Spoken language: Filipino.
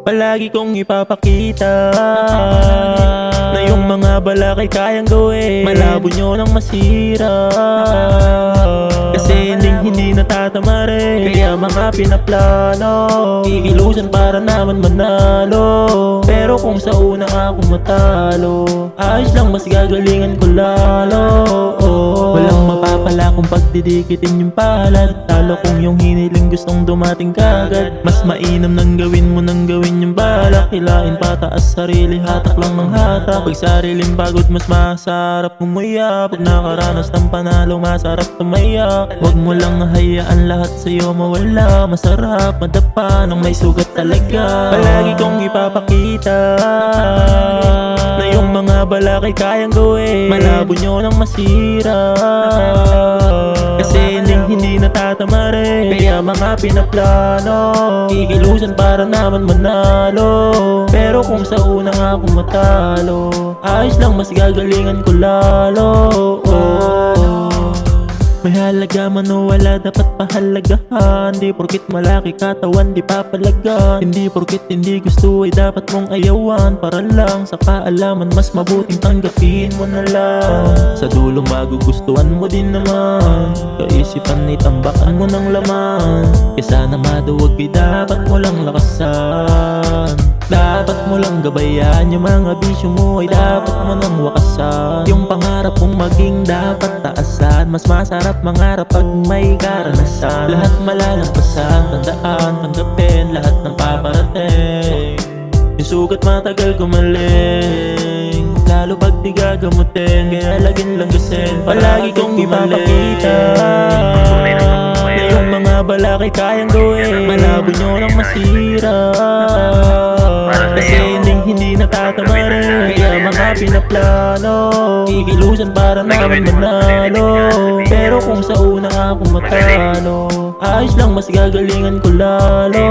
Palagi kong ipapakita na yung mga balak ay kayang gawin. Malabo nyo nang masira, kasi hindi natatama rin. Kaya mga pinaplano, kikilusan para naman manalo. Pero kung sa una ako matalo, ayos lang, mas gagalingan ko lalo. Walang mapapala kung pagdidikitin yung palad. Talo kung yung hiniling gustong dumating kagad. Mas mainam nang gawin mo nang gawin yung balak. Hilain pataas sarili, hatak lang ng hatak. Pag sariling pagod mas masarap umuya. Pag nakaranas ng panalo masarap tumaya. Huwag mo lang hayaan lahat sa'yo mawala. Masarap madapa nang may sugat talaga. Palagi kong ipapakita na yung mga balak ay kayang gawin. Malabo nyo nang masira, kasi hindi natatama rin. Kaya mga pinaplano, kikilusan para naman manalo. Pero kung sa una ako matalo, ayos lang, mas gagalingan ko lalo. May halaga man o wala, dapat pahalagahan. Di porkit malaki katawan, di papalagan. Hindi porkit hindi gusto ay dapat mong ayawan. Para lang sa kaalaman, mas mabuting tanggapin mo na lang. Sa dulo magugustuhan mo din naman. Kaisipan ay tambakan mo ng laman. Kesa na maduwag dapat mo lang lakasan. Dapat mo lang gabayan, yung mga bisyo mo ay dapat mo nang wakasan. Yung pangarap mong maging dapat taasan. Mas masarap mangarap pag may karanasan. Lahat malalampasan, tandaan, tanggapin lahat ng paparating. Yung sugat matagal gumaling, lalo pag di gagamutin. Kaya laging langgasin, palagi kong ipapakita na yung mga balak ay kayang gawin. Malabo nyo nang masira, kasi hindi natatama rin. Kaya mga pinaplano, kikilusan para naman manalo. Pero kung sa una ako matalo, ayos lang, mas gagalingan ko lalo.